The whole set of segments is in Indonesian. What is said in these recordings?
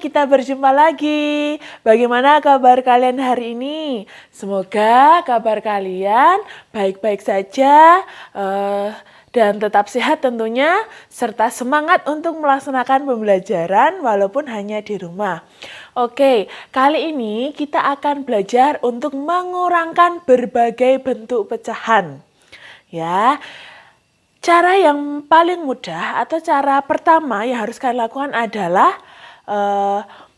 Kita berjumpa lagi. Bagaimana kabar kalian hari ini? Semoga kabar kalian baik-baik saja dan tetap sehat tentunya, serta semangat untuk melaksanakan pembelajaran walaupun hanya di rumah. Oke, kali ini kita akan belajar untuk mengurangkan berbagai bentuk pecahan. Ya. Cara yang paling mudah atau cara pertama yang harus kalian lakukan adalah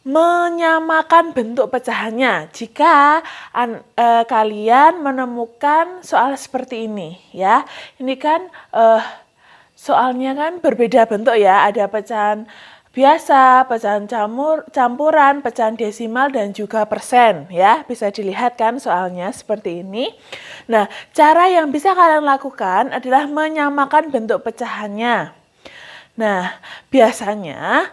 menyamakan bentuk pecahannya. Jika kalian menemukan soal seperti ini, ya, ini kan soalnya kan berbeda bentuk ya. Ada pecahan biasa, pecahan campuran, pecahan desimal dan juga persen, ya. Bisa dilihat kan soalnya seperti ini. Nah, cara yang bisa kalian lakukan adalah menyamakan bentuk pecahannya. Nah, biasanya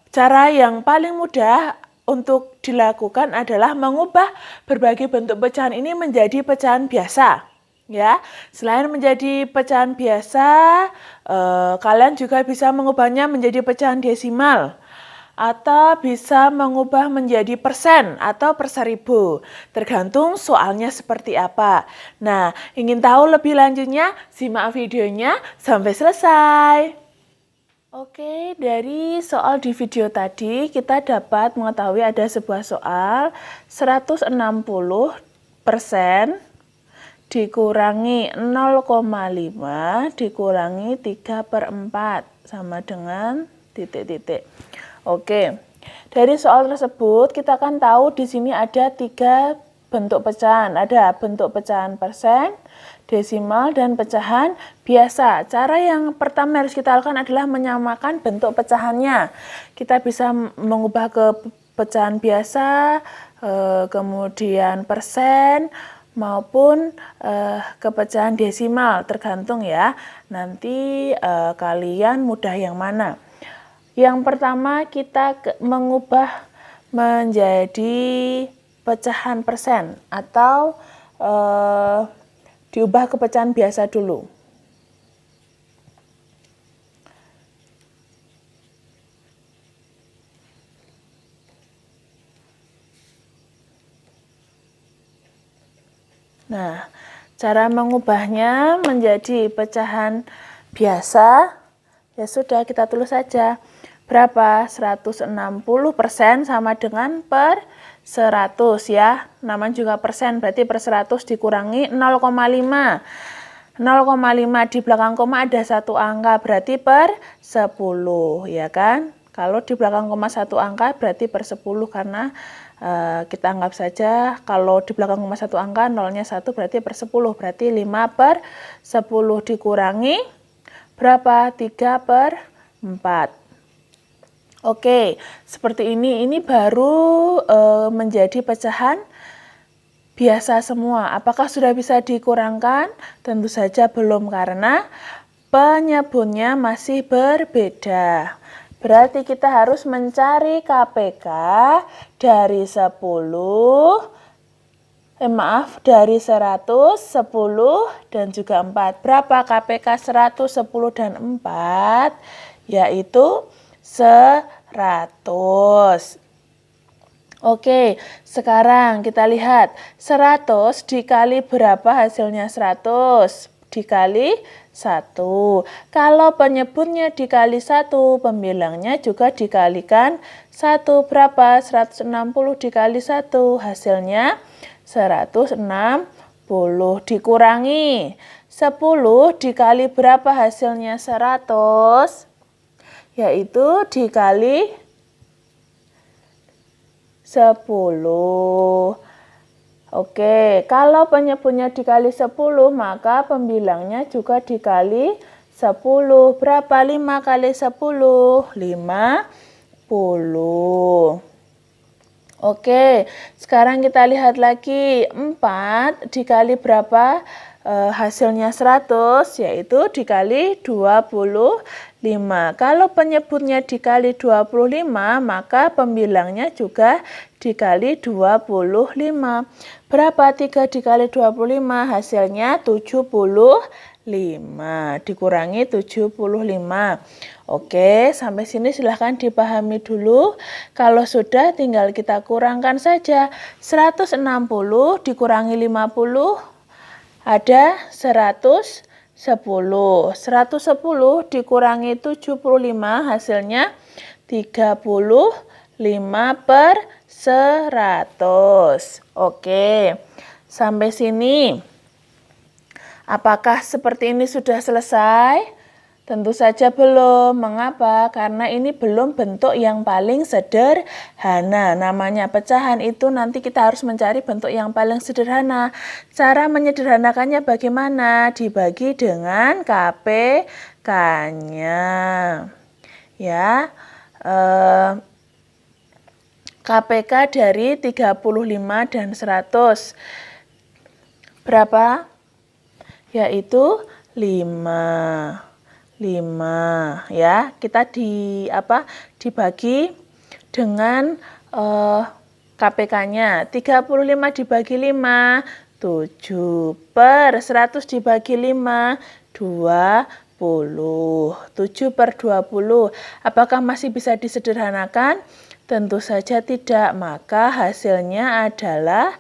cara yang paling mudah untuk dilakukan adalah mengubah berbagai bentuk pecahan ini menjadi pecahan biasa. Ya, selain menjadi pecahan biasa, kalian juga bisa mengubahnya menjadi pecahan desimal atau bisa mengubah menjadi persen atau per 1000, tergantung soalnya seperti apa. Nah, ingin tahu lebih lanjutnya? Simak videonya sampai selesai. Oke, dari soal di video tadi kita dapat mengetahui ada sebuah soal 160% dikurangi 0,5 dikurangi 3/4 sama dengan titik-titik. Oke, dari soal tersebut kita kan tahu di sini ada 3 bentuk pecahan. Ada bentuk pecahan persen, desimal, dan pecahan biasa. Cara yang pertama harus kita lakukan adalah menyamakan bentuk pecahannya. Kita bisa mengubah ke pecahan biasa, kemudian persen, maupun ke pecahan desimal, tergantung ya. Nanti kalian mudah yang mana. Yang pertama kita mengubah menjadi pecahan persen atau diubah ke pecahan biasa dulu. Nah, cara mengubahnya menjadi pecahan biasa, ya sudah kita tulis saja. Berapa? 160% sama dengan per 100 ya. Namanya juga persen, berarti per 100 dikurangi 0,5. 0,5 di belakang koma ada satu angka, berarti per 10 ya kan. Kalau di belakang koma satu angka berarti per 10 karena kita anggap saja kalau di belakang koma satu angka nolnya 1 berarti per 10, berarti 5 per 10 dikurangi berapa? 3/4. Oke, seperti ini. Ini baru menjadi pecahan biasa semua. Apakah sudah bisa dikurangkan? Tentu saja belum karena penyebutnya masih berbeda. Berarti kita harus mencari KPK dari dari 100, 10, dan juga 4. Berapa KPK 100, 10, dan 4? Yaitu 100. Oke, sekarang kita lihat 100 dikali berapa hasilnya 100? Dikali 1. Kalau penyebutnya dikali 1, pembilangnya juga dikalikan 1. Berapa? 160 dikali 1, hasilnya 160. Dikurangi 10 dikali berapa hasilnya 100? Yaitu dikali 10. Oke, kalau penyebutnya dikali 10, maka pembilangnya juga dikali 10. Berapa 5 kali 10? 50. Oke, sekarang kita lihat lagi 4 dikali berapa? hasilnya 100, yaitu dikali 25. Kalau penyebutnya dikali 25, maka pembilangnya juga dikali 25. Berapa 3 dikali 25? Hasilnya 75. Dikurangi 75. Oke, sampai sini silahkan dipahami dulu. Kalau sudah, tinggal kita kurangkan saja. 160 dikurangi 50, ada 110. 110 dikurangi 75, hasilnya 35 per 100. Oke, sampai sini. Apakah seperti ini sudah selesai? Tentu saja belum. Mengapa? Karena ini belum bentuk yang paling sederhana. Namanya pecahan itu nanti kita harus mencari bentuk yang paling sederhana. Cara menyederhanakannya bagaimana? Dibagi dengan KPK-nya. Ya. KPK dari 35 dan 100. Berapa? Yaitu 5. 5 ya, kita dibagi dengan KPK-nya. 35 dibagi 5, 7 per 100 dibagi 5, 20. 7 per 20. Apakah masih bisa disederhanakan? Tentu saja tidak, maka hasilnya adalah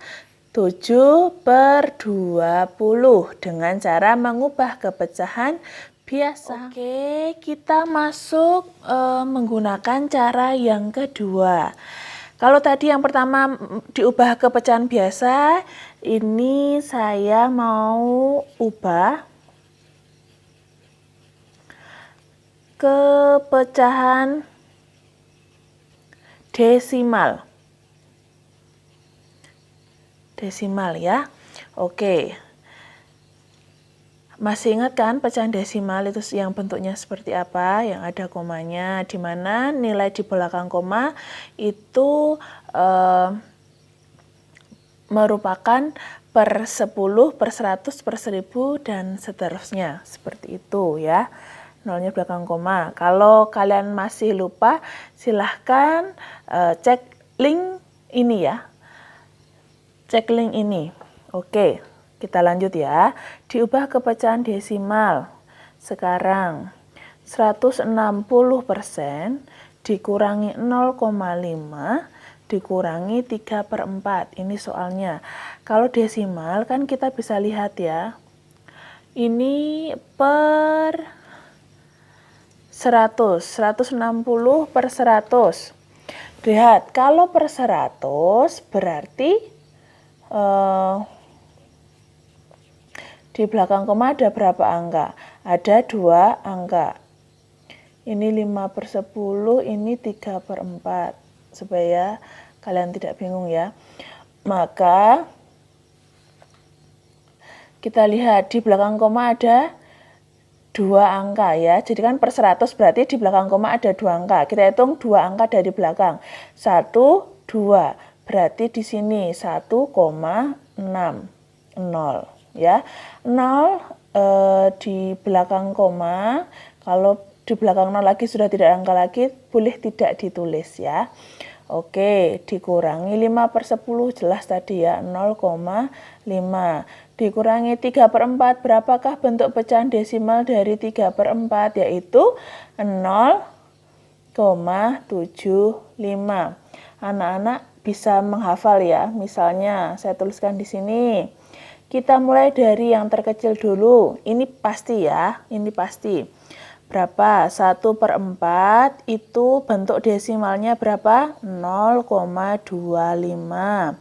7 per 20 dengan cara mengubah ke pecahan biasa. Oke, kita masuk menggunakan cara yang kedua. Kalau tadi yang pertama diubah ke pecahan biasa, ini saya mau ubah ke pecahan desimal. Desimal ya. Oke. Masih ingat kan pecahan desimal itu yang bentuknya seperti apa? Yang ada komanya, di mana nilai di belakang koma itu merupakan per 10, per 100, per 1000, dan seterusnya. Seperti itu ya. Nolnya belakang koma. Kalau kalian masih lupa, silahkan cek link ini ya. Cek link ini. Oke. Kita lanjut ya, diubah ke pecahan desimal. Sekarang 160% dikurangi 0,5 dikurangi 3/4. Ini soalnya. Kalau desimal kan kita bisa lihat ya. Ini per 100, 160 per 100. Lihat, kalau per 100 berarti di belakang koma ada berapa angka? Ada 2 angka. Ini 5 per 10, ini 3 per 4. Supaya kalian tidak bingung ya. Maka kita lihat di belakang koma ada 2 angka ya. Jadi kan per 100 berarti di belakang koma ada 2 angka. Kita hitung 2 angka dari belakang. 1, 2. Berarti di sini 1,60 ya. 0 di belakang koma, kalau di belakang 0 lagi sudah tidak angka lagi, boleh tidak ditulis ya. Oke, dikurangi 5 per 10, jelas tadi ya, 0,5. Dikurangi 3/4, berapakah bentuk pecahan desimal dari 3/4? Yaitu 0,75. Anak-anak bisa menghafal ya, misalnya saya tuliskan di sini. Kita mulai dari yang terkecil dulu. Ini pasti ya, ini pasti. Berapa? 1/4 itu bentuk desimalnya berapa? 0,25.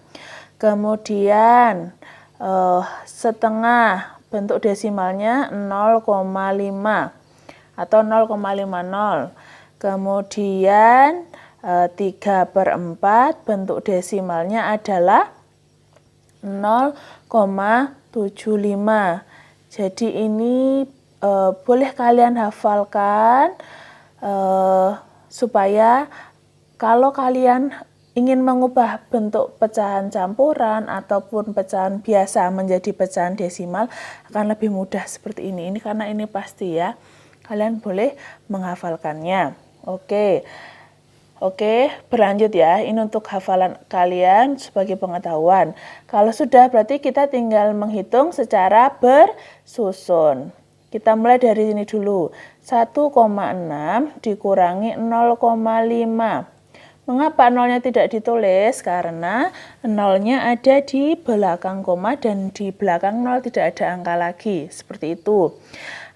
Kemudian setengah, bentuk desimalnya 0,5 atau 0,50. Kemudian 3/4 bentuk desimalnya adalah 0,75. Jadi ini boleh kalian hafalkan supaya kalau kalian ingin mengubah bentuk pecahan campuran ataupun pecahan biasa menjadi pecahan desimal akan lebih mudah seperti ini. Ini karena ini pasti ya. Kalian boleh menghafalkannya. Oke, berlanjut ya. Ini untuk hafalan kalian sebagai pengetahuan. Kalau sudah berarti kita tinggal menghitung secara bersusun. Kita mulai dari sini dulu. 1,6 dikurangi 0,5. Mengapa nolnya tidak ditulis? Karena nolnya ada di belakang koma dan di belakang nol tidak ada angka lagi. Seperti itu.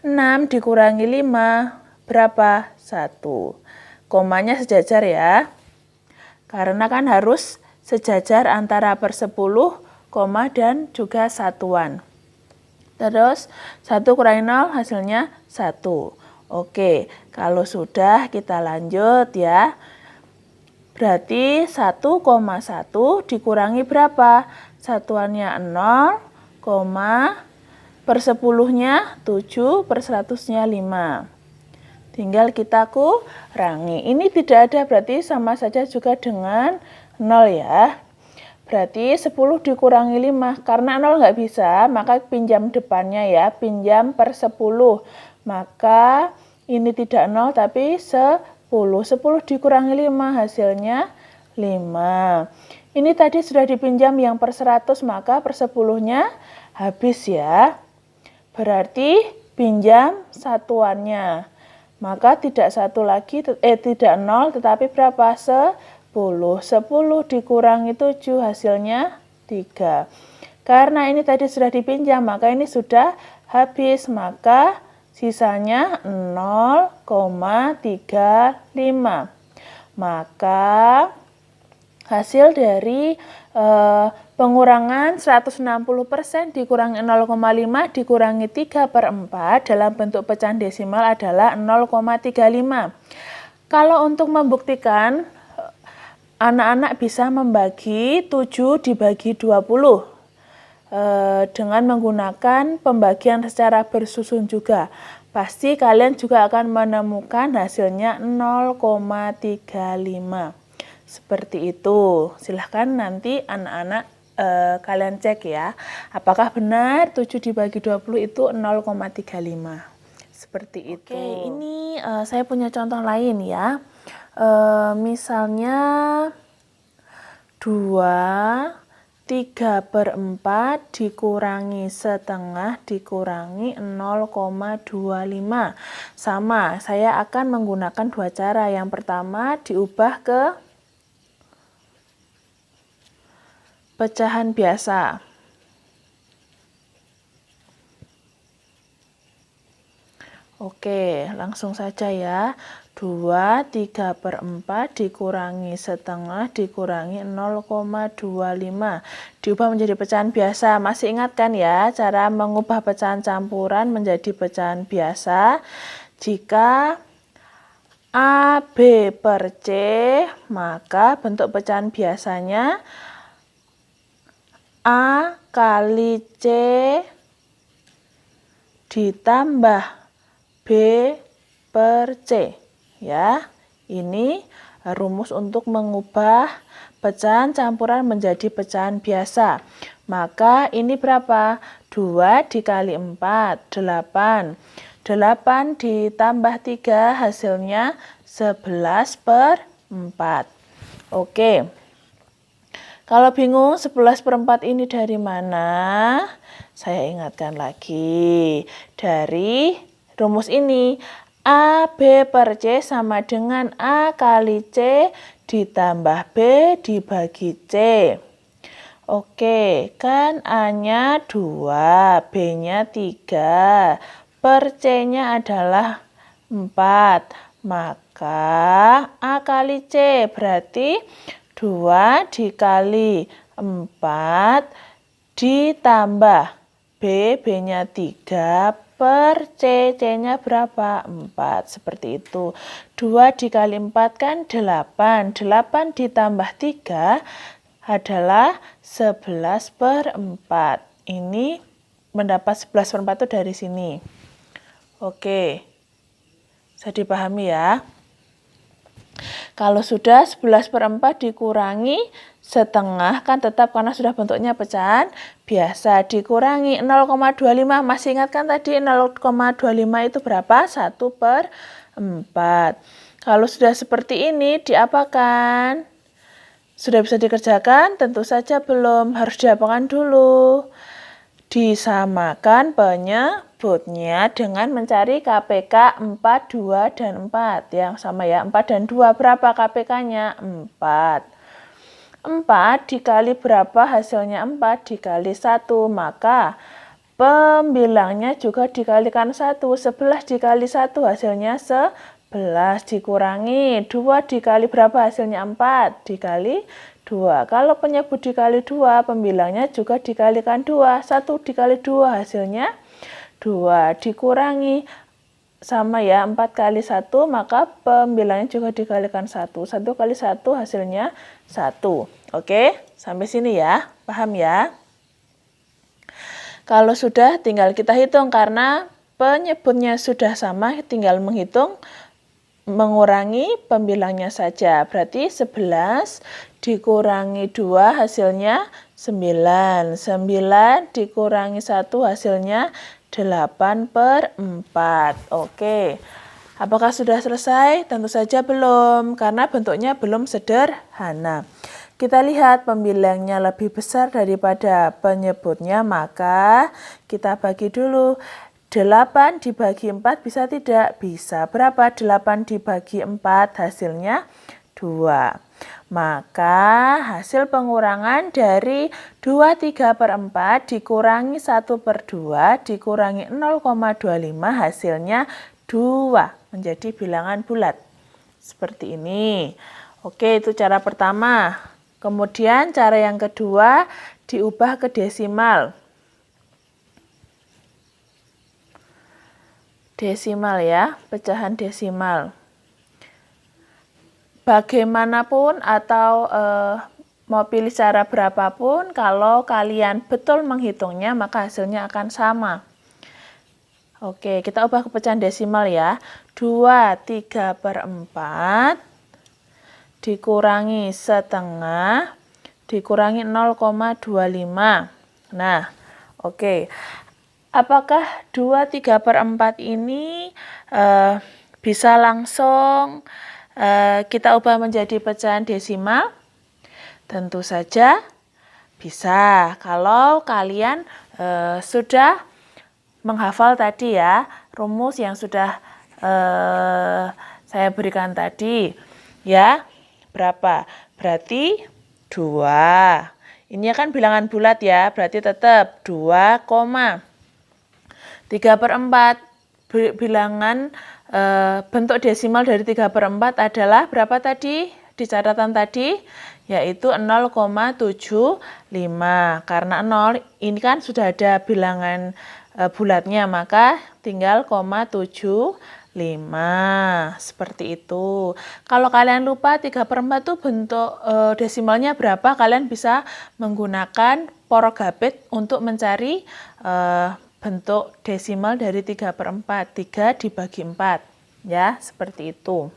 6 dikurangi 5, berapa? 1. Komanya sejajar ya. Karena kan harus sejajar antara per 10, koma dan juga satuan. Terus 1 kurangi 0 hasilnya 1. Oke, kalau sudah kita lanjut ya. Berarti 1,1 dikurangi berapa? Satuannya 0, per 10-nya 7, per 100-nya 5. Tinggal kita kurangi. Ini tidak ada berarti sama saja juga dengan 0 ya. Berarti 10 dikurangi 5. Karena 0 nggak bisa, maka pinjam depannya ya. Pinjam per 10. Maka ini tidak 0 tapi 10. 10 dikurangi 5 hasilnya 5. Ini tadi sudah dipinjam yang per 100 maka per 10-nya habis ya. Berarti pinjam satuannya. Maka tidak tidak 0 tetapi berapa? 10. 10 dikurangi 7 hasilnya 3. Karena ini tadi sudah dipinjam maka ini sudah habis maka sisanya 0,35. Maka hasil dari pengurangan 160% dikurangi 0,5 dikurangi 3/4 dalam bentuk pecahan desimal adalah 0,35. Kalau untuk membuktikan, anak-anak bisa membagi 7 dibagi 20. Dengan menggunakan pembagian secara bersusun juga. Pasti kalian juga akan menemukan hasilnya 0,35. Seperti itu. Silahkan nanti anak-anak kalian cek ya. Apakah benar 7 dibagi 20 itu 0,35. Seperti itu. Oke, ini saya punya contoh lain ya. Misalnya 3/4 dikurangi setengah dikurangi 0,25. Sama, saya akan menggunakan dua cara. Yang pertama diubah ke pecahan biasa. Oke, langsung saja ya. 3/4 dikurangi setengah dikurangi 0,25. Diubah menjadi pecahan biasa. Masih ingat kan ya cara mengubah pecahan campuran menjadi pecahan biasa? Jika A, B per C, maka bentuk pecahan biasanya A kali C ditambah B per C. Ya, ini rumus untuk mengubah pecahan campuran menjadi pecahan biasa. Maka ini berapa? 2 dikali 4, 8. 8 ditambah 3 hasilnya 11/4. Oke. Kalau bingung 11/4 ini dari mana? Saya ingatkan lagi. Dari rumus ini. A, B per C sama dengan A kali C ditambah B dibagi C. Oke, kan A-nya 2, B-nya 3, per C-nya adalah 4. Maka A kali C berarti 2 dikali 4 ditambah B, B-nya 3, per C, C-nya berapa? 4. Seperti itu. 2 dikali 4 kan 8. 8 ditambah 3 adalah 11/4. Ini mendapat 11/4 itu dari sini. Oke. Bisa dipahami ya. Kalau sudah 11/4 dikurangi setengah, kan tetap karena sudah bentuknya pecahan biasa, dikurangi 0,25. Masih ingat kan tadi 0,25 itu berapa? 1/4. Kalau sudah seperti ini diapakan? Sudah bisa dikerjakan? Tentu saja belum, harus diapakan dulu. Disamakan penyebutnya dengan mencari KPK 4, 2, dan 4. Ya, sama ya, 4 dan 2. Berapa KPK-nya? 4. 4 dikali berapa hasilnya? 4 dikali 1. Maka pembilangnya juga dikalikan 1. 11 dikali 1 hasilnya 11. Dikurangi 2 dikali berapa hasilnya? 4 dikali 2. Kalau penyebut dikali 2, pembilangnya juga dikalikan 2. 1 dikali 2 hasilnya 2. Dikurangi sama ya, 4 kali 1, maka pembilangnya juga dikalikan 1. 1 kali 1 hasilnya 1. Oke, sampai sini ya. Paham ya? Kalau sudah tinggal kita hitung karena penyebutnya sudah sama, tinggal menghitung mengurangi pembilangnya saja. Berarti 11 dikurangi 2 hasilnya 9. 9 dikurangi 1 hasilnya 8/4. Oke. Apakah sudah selesai? Tentu saja belum, karena bentuknya belum sederhana. Kita lihat pembilangnya lebih besar daripada penyebutnya, maka kita bagi dulu. 8 dibagi 4 bisa tidak? Bisa. Berapa? 8 dibagi 4 hasilnya 2. Maka hasil pengurangan dari 23/4 dikurangi 1/2 dikurangi 0,25 hasilnya 2. Menjadi bilangan bulat. Seperti ini. Oke, itu cara pertama. Kemudian cara yang kedua diubah ke desimal. Desimal ya, pecahan desimal. Bagaimanapun atau mau pilih cara berapapun, kalau kalian betul menghitungnya maka hasilnya akan sama. Oke, kita ubah ke pecahan desimal ya. 23/4 dikurangi setengah dikurangi 0,25. Nah, oke. Apakah 23/4 ini bisa langsung kita ubah menjadi pecahan desimal? Tentu saja bisa. Kalau kalian sudah menghafal tadi ya, rumus yang sudah saya berikan tadi. Ya, berapa? Berarti 2. Ini kan bilangan bulat ya, berarti tetap 2,3/4. Bilangan bentuk desimal dari 3/4 adalah berapa tadi? Di catatan tadi, yaitu 0,75. Karena 0, ini kan sudah ada bilangan bulatnya, maka tinggal 0,75. Seperti itu. Kalau kalian lupa 3/4 itu bentuk desimalnya berapa, kalian bisa menggunakan porogabit untuk mencari bentuk desimal dari 3/4. 3 dibagi 4. Ya, seperti itu.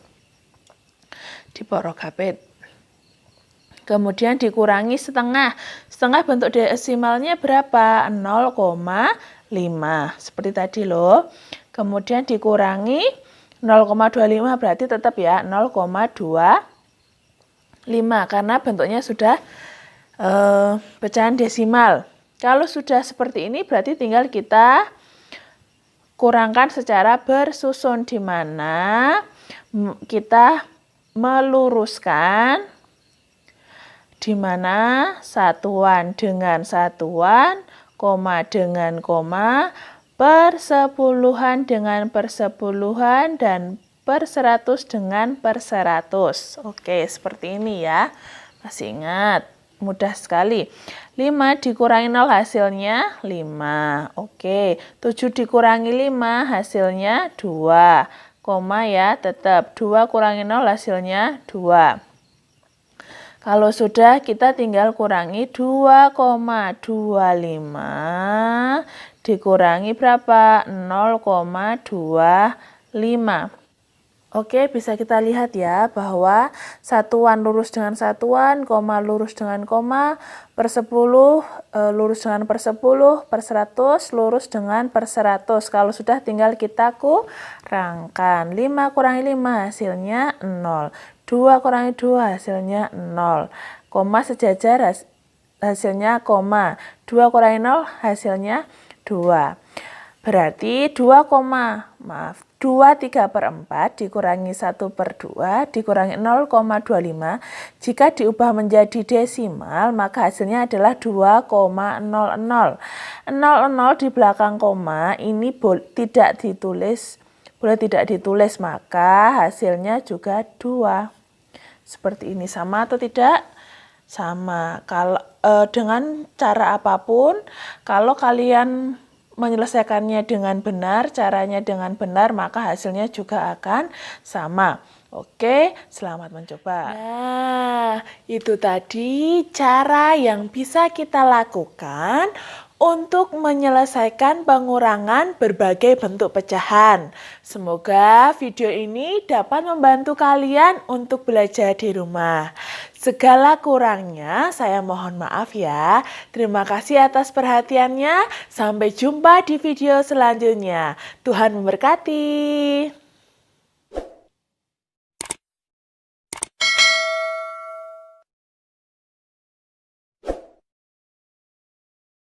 Di porogabit. Kemudian dikurangi setengah. Setengah bentuk desimalnya berapa? 0,5. Seperti tadi loh. Kemudian dikurangi 0,25 berarti tetap ya 0,25. Karena bentuknya sudah pecahan desimal. Kalau sudah seperti ini berarti tinggal kita kurangkan secara bersusun, di mana kita meluruskan, di mana satuan dengan satuan, koma dengan koma, persepuluhan dengan persepuluhan, dan per 100 dengan per 100. Oke, seperti ini ya. Masih ingat? Mudah sekali. 5 dikurangi 0 hasilnya 5. Oke, 7 dikurangi 5 hasilnya 2. Koma ya, tetap 2 kurangi 0 hasilnya 2. Kalau sudah, kita tinggal kurangi 2,25 dikurangi berapa? 0,25. Oke, bisa kita lihat ya bahwa satuan lurus dengan satuan, koma lurus dengan koma, per 10, lurus dengan per 10, per 100, lurus dengan per 100. Kalau sudah tinggal kita kurangkan. 5 kurangi 5 hasilnya 0. 2 kurangi 2 hasilnya 0. Koma sejajar hasilnya koma. 2 kurangi 0 hasilnya 2. Berarti 2,3/4 dikurangi 1/2 dikurangi 0,25. Jika diubah menjadi desimal, maka hasilnya adalah 2,00. 00 di belakang koma ini boleh tidak ditulis, maka hasilnya juga 2. Seperti ini, sama atau tidak? Sama. Kalau dengan cara apapun, kalau kalian menyelesaikannya dengan benar, caranya dengan benar, maka hasilnya juga akan sama. Oke, selamat mencoba. Nah, itu tadi cara yang bisa kita lakukan untuk menyelesaikan pengurangan berbagai bentuk pecahan. Semoga video ini dapat membantu kalian untuk belajar di rumah. Segala kurangnya saya mohon maaf ya. Terima kasih atas perhatiannya. Sampai jumpa di video selanjutnya. Tuhan memberkati.